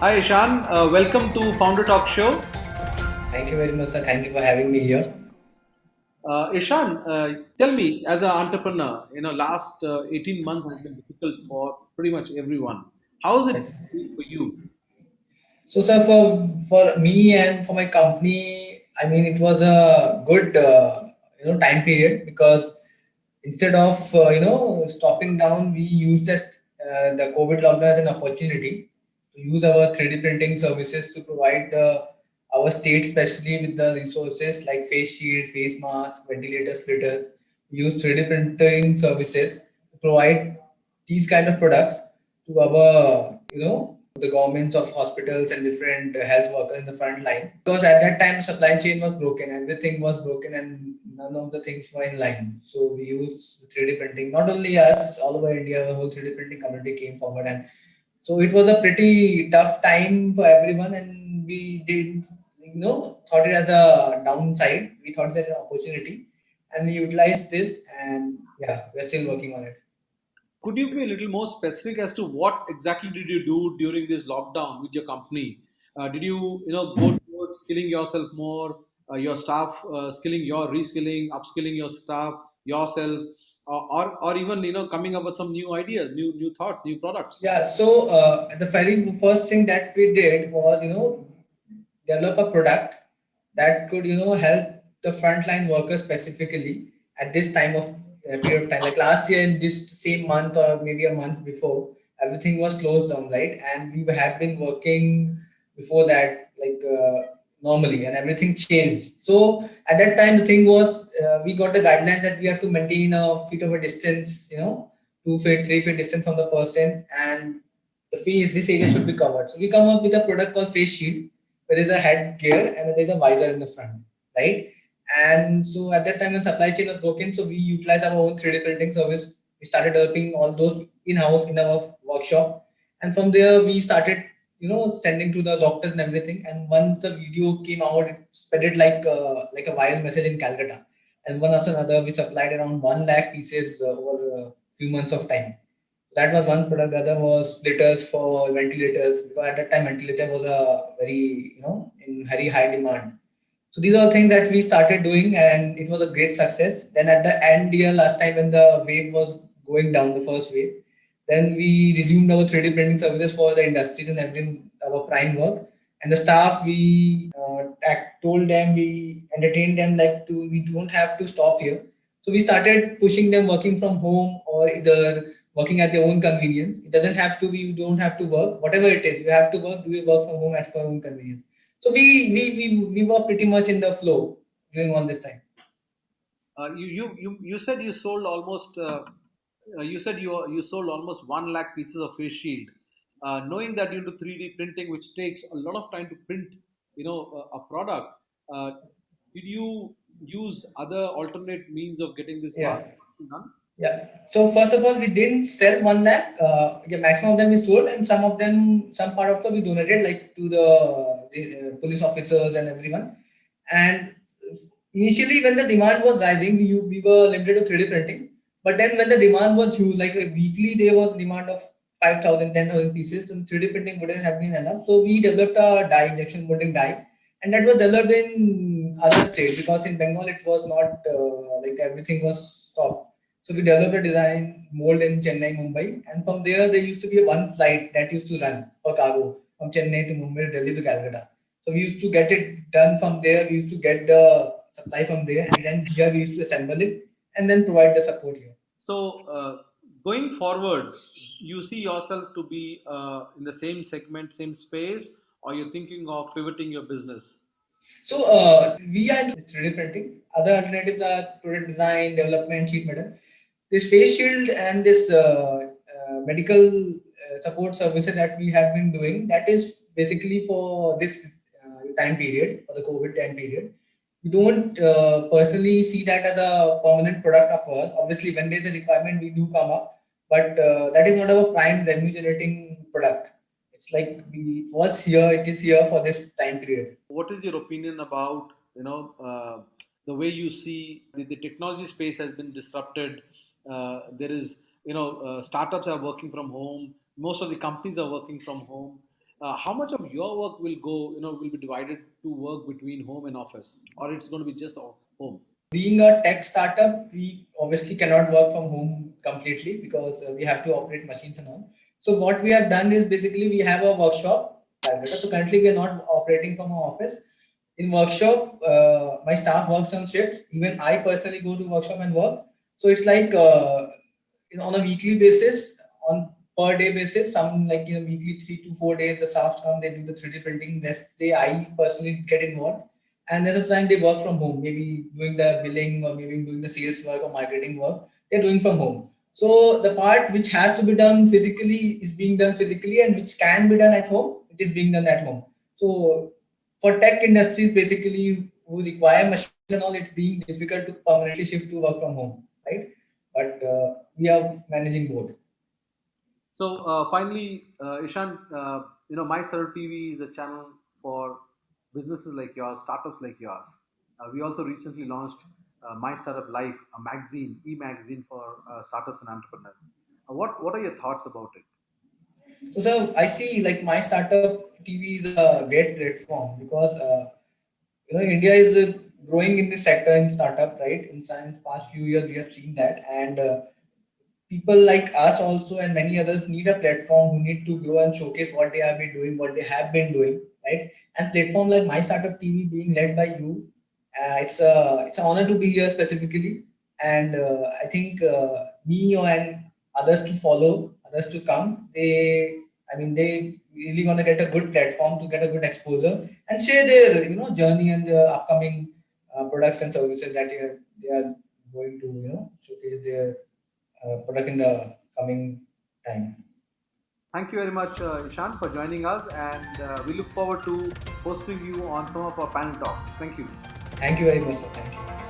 Hi Ishan, welcome to Founder Talk Show. Thank you very much, sir. Thank you for having me here. Ishan, tell me, as an entrepreneur, last 18 months has been difficult for pretty much everyone. How has it That's been for you? so, sir. For me and for my company, I mean, it was a good time period because instead of stopping down, we used the COVID lockdown as an opportunity to use our 3D printing services to provide our state, especially with the resources like face shield, face mask, ventilator splitters. We use 3D printing services to provide these kind of products to our the governments of hospitals and different health workers in the front line, because at that time supply chain was broken, everything was broken, and none of the things were in line. So we used 3D printing. Not only us, all over India, the whole 3D printing community came forward, and so it was a pretty tough time for everyone, and we did thought it as a downside. We thought it as an opportunity, and we utilized this, and yeah, we're still working on it. Could you be a little more specific as to what exactly did you do during this lockdown with your company? Did you, go towards skilling yourself more, your staff, reskilling, upskilling your staff, yourself, or even, coming up with some new ideas, new thoughts, new products? Yeah, so the very first thing that we did was, develop a product that could, help the frontline workers specifically at this time of period of time. Like last year in this same month or maybe a month before, everything was closed down, right? And we have been working before that, like normally, and everything changed. So at that time, the thing was, we got the guidelines that we have to maintain a feet of a distance, 2 feet, 3 feet distance from the person, and the face, this area should be covered. So we come up with a product called face shield, where there's a head gear and there's a visor in the front, right? And so at that time when supply chain was broken, so we utilized our own 3D printing service. We started developing all those in-house in our workshop, and from there we started, sending to the doctors and everything. And once the video came out, it spread it like a viral message in Calcutta. And one after another, we supplied around 1 lakh pieces over a few months of time. That was one product. The other was splitters for ventilators, because at that time ventilator was a very in very high demand. So these are things that we started doing, and it was a great success. Then at the end year, last time when the wave was going down, the first wave, then we resumed our 3D printing services for the industries and everything, our prime work. And the staff, we told them, we entertained them like we don't have to stop here. So we started pushing them working from home or either working at their own convenience. It doesn't have to be, you don't have to work. Whatever it is, you have to work, do you work from home at your own convenience. So we were pretty much in the flow during all this time. You said you sold almost you said you sold almost 1 lakh pieces of face shield. Knowing that you do 3D printing, which takes a lot of time to print, a product. Uh, did you use other alternate means of getting this mass Yeah. production done? Yeah. So first of all, we didn't sell 1 lakh. Yeah, maximum of them we sold, and some of them, some part of them we donated, like to the police officers and everyone. And initially, when the demand was rising, we were limited to 3D printing. But then, when the demand was huge, like weekly, there was demand of 5,000, 10,000 pieces, and 3D printing wouldn't have been enough. So we developed a die, injection molding die, and that was developed in other states, because in Bengal it was not like everything was stopped. So we developed a design mold in Chennai, Mumbai, and from there there used to be one flight that used to run for cargo from Chennai to Mumbai, Delhi to Calcutta. So we used to get it done from there. We used to get the supply from there, and then here we used to assemble it and then provide the support here. So, going forward, you see yourself to be in the same segment, same space, or you're thinking of pivoting your business? So we are into 3D printing. Other alternatives are product design, development, sheet metal. This face shield and this medical support services that we have been doing, that is basically for this time period, for the COVID time period. We don't personally see that as a permanent product of ours. Obviously, when there's a requirement, we do come up, but that is not our prime revenue generating product. It's like it was here, it is here for this time period. What is your opinion about the way you see the technology space has been disrupted? There is startups are working from home. Most of the companies are working from home. How much of your work will go, will be divided to work between home and office, or it's going to be just home? Being a tech startup, we obviously cannot work from home completely because we have to operate machines and all. So what we have done is basically we have a workshop. So currently we are not operating from our office. In workshop, my staff works on shifts. Even I personally go to workshop and work. So it's like on a weekly basis, on per day basis, some like weekly 3 to 4 days the staff come, they do the 3D printing. Next day I personally get involved, and there's a time they work from home, maybe doing the billing or maybe doing the sales work or marketing work. They're doing from home. So the part which has to be done physically is being done physically, and which can be done at home, it is being done at home. So for tech industries, basically who require machines and all, it's being difficult to permanently shift to work from home, right? But we are managing both. So finally, Ishan, My Startup TV is a channel for businesses like yours, startups like yours. We also recently launched My Startup Life, a magazine, e-magazine for startups and entrepreneurs. What are your thoughts about it? So I see like my startup TV is a great platform because India is growing in this sector in startup, right? In science, past few years we have seen that, and people like us also and many others need a platform who need to grow and showcase what they have been doing, what they have been doing, right? And platform like My Startup TV being led by you, it's an honor to be here specifically, and I think me and others to follow, others to come. They really want to get a good platform to get a good exposure and share their journey and their upcoming products and services that they are going to showcase their product in the coming time. Thank you very much, Ishan, for joining us, and we look forward to hosting you on some of our panel talks. Thank you. Thank you very much, sir. Thank you.